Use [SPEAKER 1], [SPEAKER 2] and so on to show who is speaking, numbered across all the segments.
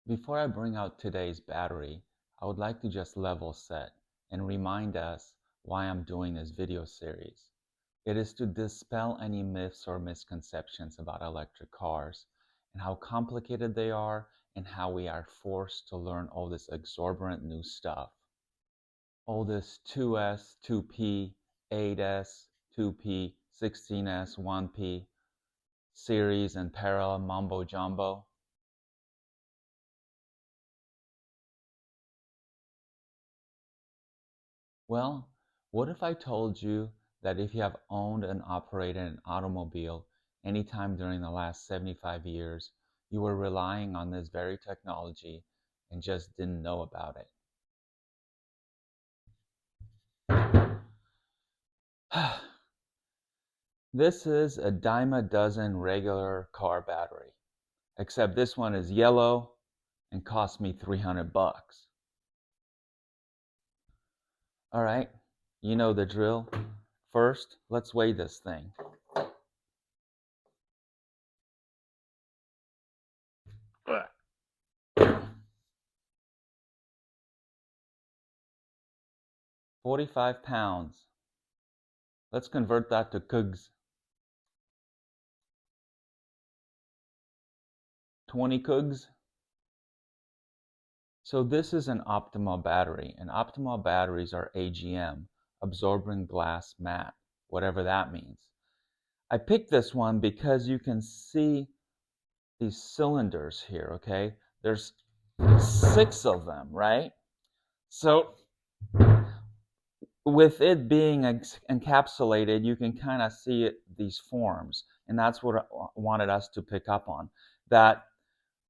[SPEAKER 1] Before I bring out today's battery, I would like to just level set and remind us why I'm doing this video series. It is to dispel any myths or misconceptions about electric cars and how complicated they are and how we are forced to learn all this exorbitant new stuff. All this 2S, 2P, 8S, 2P, 16S, 1P, series and parallel mumbo jumbo. Well, what if I told you that if you have owned and operated an automobile anytime during the last 75 years, you were relying on this very technology and just didn't know about it? This is a dime a dozen regular car battery, except this one is yellow and cost me 300 bucks. All right, you know the drill. First, let's weigh this thing. 45 pounds. Let's convert that to kgs. 20 kgs. So this is an Optima battery, and Optima batteries are AGM, absorbent glass mat, whatever that means. I picked this one because you can see these cylinders here, okay? There's 6 of them, right? So with it being encapsulated, you can kind of see these forms, and that's what I wanted us to pick up on. That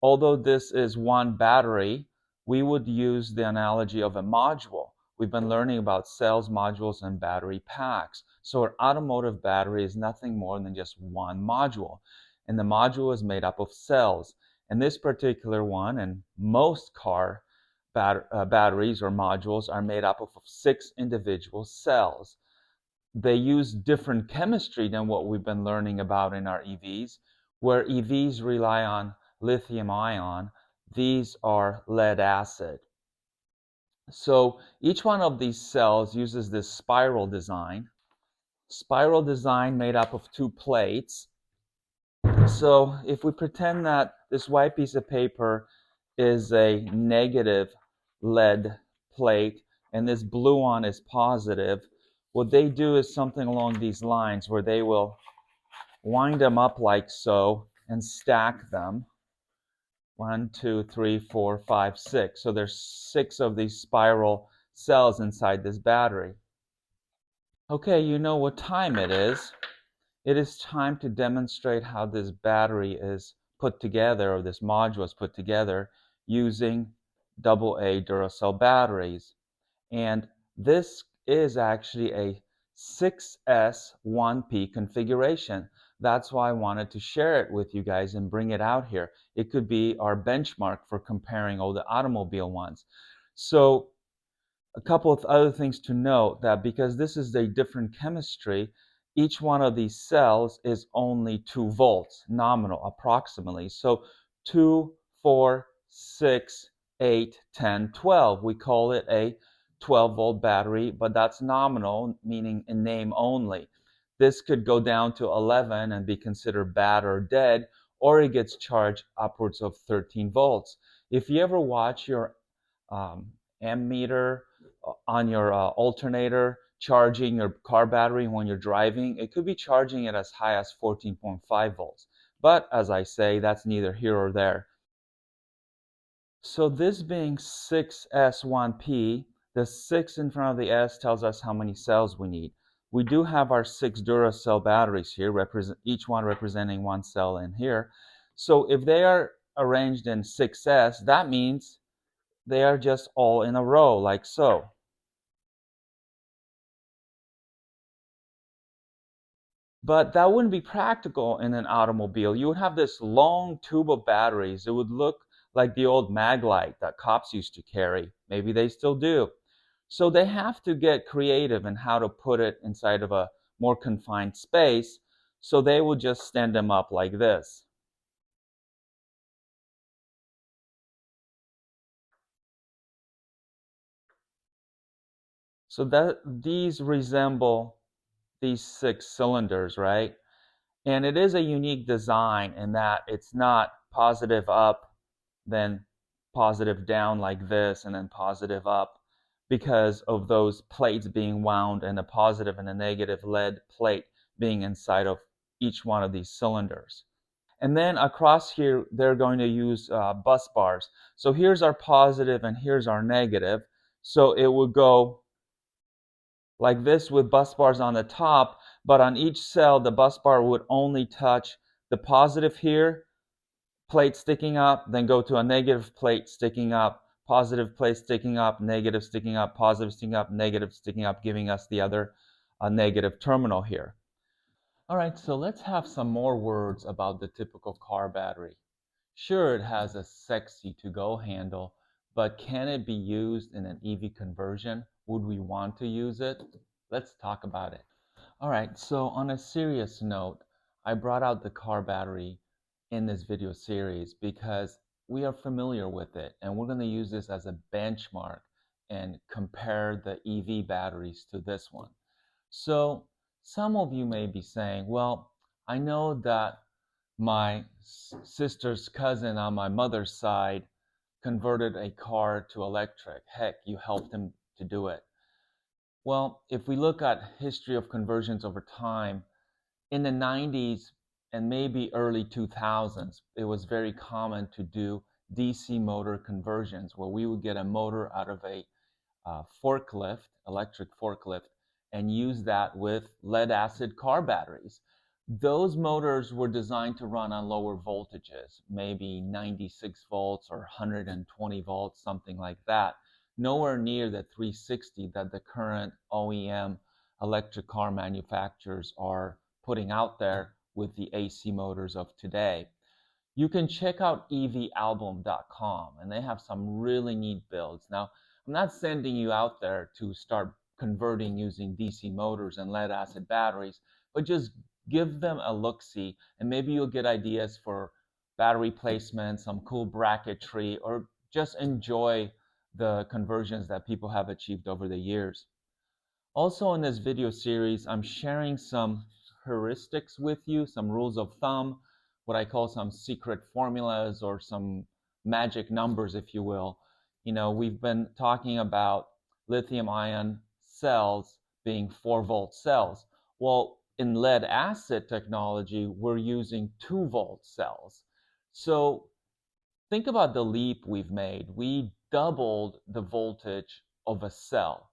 [SPEAKER 1] although this is one battery, we would use the analogy of a module. We've been learning about cells, modules, and battery packs. So an automotive battery is nothing more than just one module. And the module is made up of cells. And this particular one, and most car batteries or modules, are made up of 6 individual cells. They use different chemistry than what we've been learning about in our EVs, where EVs rely on lithium ion. These are lead acid. So each one of these cells uses this spiral design made up of 2 plates. So if we pretend that this white piece of paper is a negative lead plate and this blue one is positive, what they do is something along these lines where they will wind them up like so and stack them. 1, 2, 3, 4, 5, 6. So there's 6 of these spiral cells inside this battery. Okay, you know what time it is. It is time to demonstrate how this battery is put together, or this module is put together, using AA Duracell batteries. And this is actually a 6S 1P configuration. That's why I wanted to share it with you guys and bring it out here. It could be our benchmark for comparing all the automobile ones. So a couple of other things to note, that because this is a different chemistry, each one of these cells is only 2 volts, nominal, approximately. So 2, 4, 6, 8, 10, 12. We call it a 12-volt battery, but that's nominal, meaning in name only. This could go down to 11 and be considered bad or dead, or it gets charged upwards of 13 volts. If you ever watch your ammeter on your alternator charging your car battery when you're driving, it could be charging it as high as 14.5 volts. But as I say, that's neither here or there. So this being 6S1P, the 6 in front of the S tells us how many cells we need. We do have our 6 Duracell batteries here, each one representing 1 cell in here. So if they are arranged in 6S, that means they are just all in a row, like so. But that wouldn't be practical in an automobile. You would have this long tube of batteries. It would look like the old Maglite that cops used to carry. Maybe they still do. So they have to get creative in how to put it inside of a more confined space. So they would just stand them up like this. So that these resemble these 6 cylinders, right? And it is a unique design in that it's not positive up, then positive down like this, and then positive up, because of those plates being wound and a positive and a negative lead plate being inside of each one of these cylinders. And then across here, they're going to use bus bars. So here's our positive and here's our negative. So it would go like this with bus bars on the top, but on each cell, the bus bar would only touch the positive here, plate sticking up, then go to a negative plate sticking up, positive plate sticking up, negative sticking up, positive sticking up, negative sticking up, giving us the other negative terminal here. All right, so let's have some more words about the typical car battery. Sure, it has a sexy to-go handle, but can it be used in an EV conversion? Would we want to use it? Let's talk about it. All right, so on a serious note, I brought out the car battery in this video series because we are familiar with it, and we're going to use this as a benchmark and compare the EV batteries to this one. So some of you may be saying, well, I know that my sister's cousin on my mother's side converted a car to electric. Heck, you helped him to do it. Well, if we look at history of conversions over time, in the 90s and maybe early 2000s, it was very common to do DC motor conversions where we would get a motor out of a forklift, electric forklift, and use that with lead acid car batteries. Those motors were designed to run on lower voltages, maybe 96 volts or 120 volts, something like that. Nowhere near the 360 that the current OEM electric car manufacturers are putting out there with the AC motors of today. You can check out evalbum.com and they have some really neat builds. Now, I'm not sending you out there to start converting using DC motors and lead acid batteries, but just give them a look-see and maybe you'll get ideas for battery placement, some cool bracketry, or just enjoy the conversions that people have achieved over the years. Also in this video series, I'm sharing some heuristics with you, some rules of thumb, what I call some secret formulas or some magic numbers, if you will. You know, we've been talking about lithium ion cells being 4-volt cells. Well, in lead acid technology, we're using 2-volt cells. So think about the leap we've made. We doubled the voltage of a cell.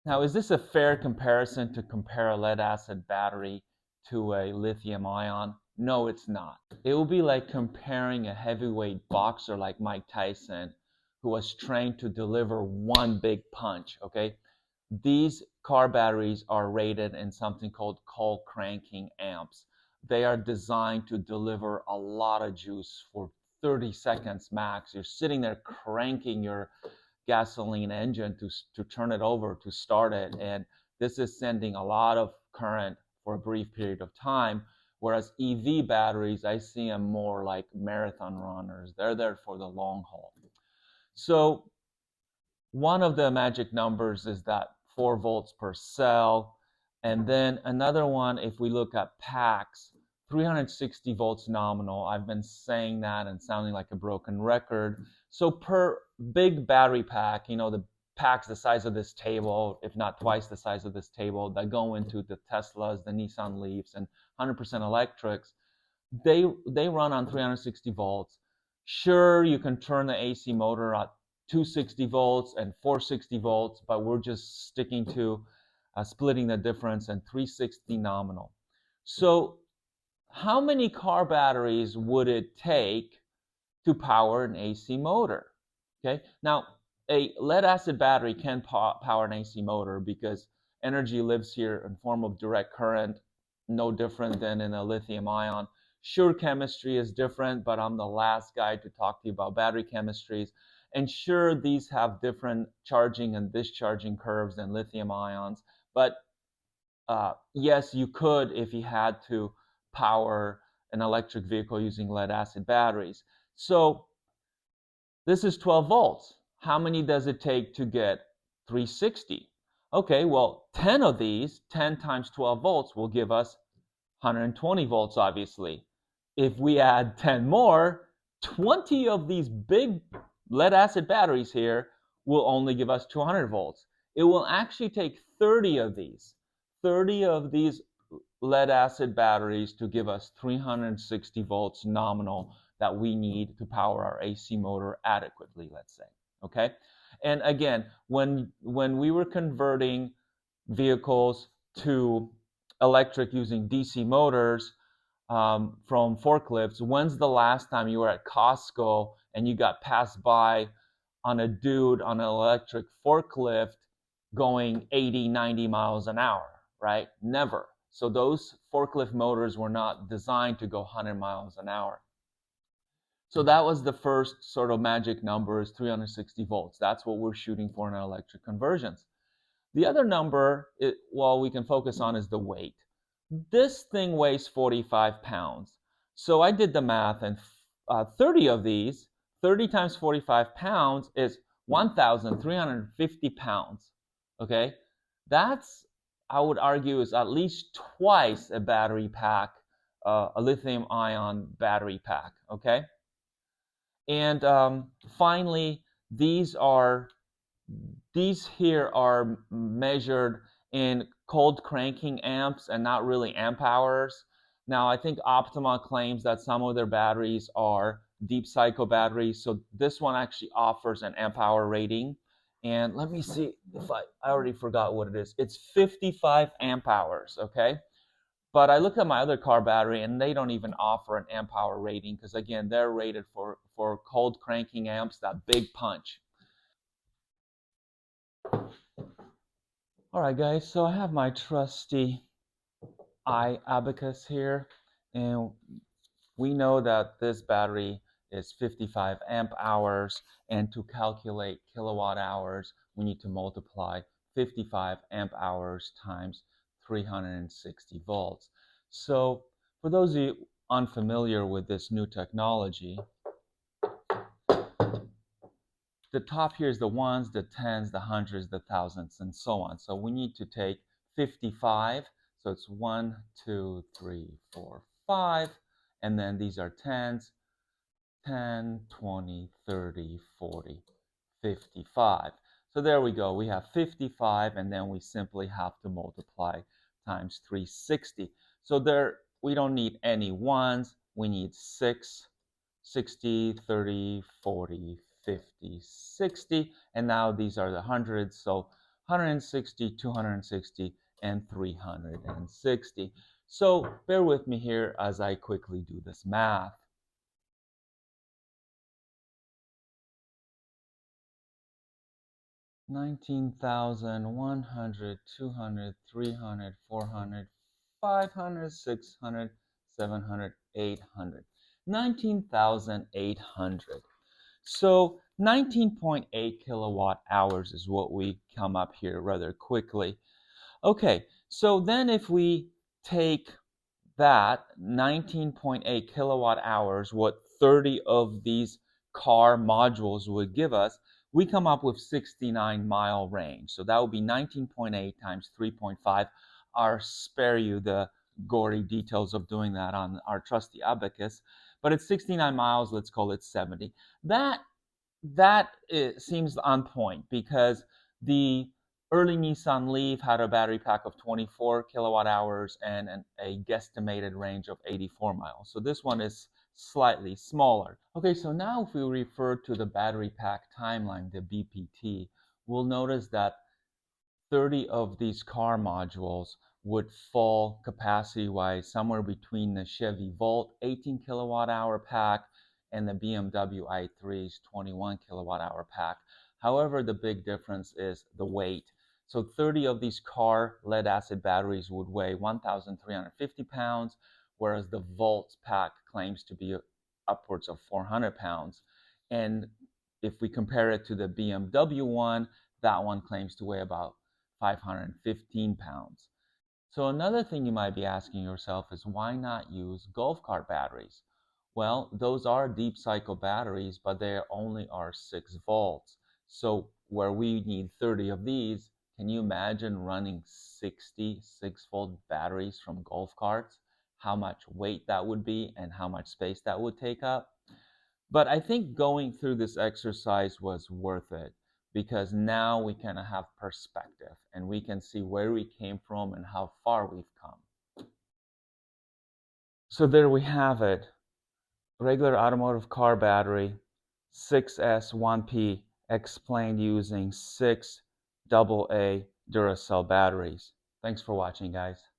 [SPEAKER 1] Now, is this a fair comparison to compare a lead acid battery to a lithium ion? No, it's not. It will be like comparing a heavyweight boxer like Mike Tyson, who was trained to deliver one big punch, okay? These car batteries are rated in something called Cole cranking amps. They are designed to deliver a lot of juice for 30 seconds max. You're sitting there cranking your gasoline engine to turn it over to start it, and this is sending a lot of current for a brief period of time, whereas EV batteries, I see them more like marathon runners. They're there for the long haul. So one of the magic numbers is that 4 volts per cell, and then another one, if we look at packs, 360 volts nominal. I've been saying that and sounding like a broken record. So per big battery pack, you know, the packs the size of this table, if not twice the size of this table, that go into the Teslas, the Nissan Leafs, and 100% electrics, they run on 360 volts. Sure, you can turn the AC motor at 260 volts and 460 volts, but we're just sticking to splitting the difference and 360 nominal. So how many car batteries would it take to power an AC motor? Okay, now a lead acid battery can power an AC motor because energy lives here in form of direct current, no different than in a lithium ion. Sure, chemistry is different, but I'm the last guy to talk to you about battery chemistries. And sure, these have different charging and discharging curves than lithium ions, but yes, you could if you had to power an electric vehicle using lead acid batteries. So this is 12 volts. How many does it take to get 360? Okay, well, 10 of these, 10 times 12 volts, will give us 120 volts, obviously. If we add 10 more, 20 of these big lead acid batteries here will only give us 200 volts. It will actually take 30 of these lead acid batteries to give us 360 volts nominal that we need to power our AC motor adequately, let's say. Okay? And again, when we were converting vehicles to electric using DC motors from forklifts, when's the last time you were at Costco and you got passed by on a dude on an electric forklift going 80, 90 miles an hour, right? Never. So those forklift motors were not designed to go 100 miles an hour. So that was the first sort of magic number, is 360 volts. That's what we're shooting for in our electric conversions. The other number, well, we can focus on is the weight. This thing weighs 45 pounds. So I did the math, and 30 of these, 30 times 45 pounds is 1,350 pounds. Okay? That's, I would argue, is at least twice a battery pack, a lithium ion battery pack. Okay? And finally, these are these here are measured in cold cranking amps and not really amp hours. Now, I think Optima claims that some of their batteries are deep cycle batteries, so this one actually offers an amp hour rating. And let me see if I already forgot what it is. It's 55 amp hours, okay? But I looked at my other car battery and they don't even offer an amp hour rating because, again, they're rated for cold cranking amps, that big punch. All right, guys, so I have my trusty abacus here, and we know that this battery is 55 amp hours, and to calculate kilowatt hours, we need to multiply 55 amp hours times 360 volts. So for those of you unfamiliar with this new technology, the top here is the ones, the tens, the hundreds, the thousands, and so on. So we need to take 55. So it's 1, 2, 3, 4, 5. And then these are tens, 10, 20, 30, 40, 55. So there we go. We have 55, and then we simply have to multiply times 360. So there, we don't need any ones. We need 6, 60, 30, 40, 50, 60. And now these are the hundreds. So 160, 260, and 360. So bear with me here as I quickly do this math. 19,000, 100, 200, 300, 400, 500, 600, 700, 800. 19,800. So 19.8 kilowatt hours is what we come up here rather quickly. Okay, so then if we take that 19.8 kilowatt hours, what 30 of these car modules would give us, we come up with 69-mile range. So that would be 19.8 times 3.5. I'll spare you the gory details of doing that on our trusty abacus, but it's 69 miles, let's call it 70. That seems on point because the early Nissan Leaf had a battery pack of 24 kilowatt hours and a guesstimated range of 84 miles. So this one is slightly smaller. Okay, so now if we refer to the battery pack timeline, the BPT, we'll notice that 30 of these car modules would fall capacity-wise somewhere between the Chevy Volt 18 kilowatt hour pack and the BMW i3's 21 kilowatt hour pack. However, the big difference is the weight. So 30 of these car lead acid batteries would weigh 1,350 pounds, whereas the Volt pack claims to be upwards of 400 pounds. And if we compare it to the BMW one, that one claims to weigh about 515 pounds. So another thing you might be asking yourself is why not use golf cart batteries? Well, those are deep cycle batteries, but they only are 6 volts. So where we need 30 of these Can you imagine running 60 6-volt batteries from golf carts? How much weight that would be and how much space that would take up? But I think going through this exercise was worth it because now we kind of have perspective and we can see where we came from and how far we've come. So there we have it. Regular automotive car battery, 6S 1P, explained using 6 AA Duracell batteries. Thanks for watching, guys.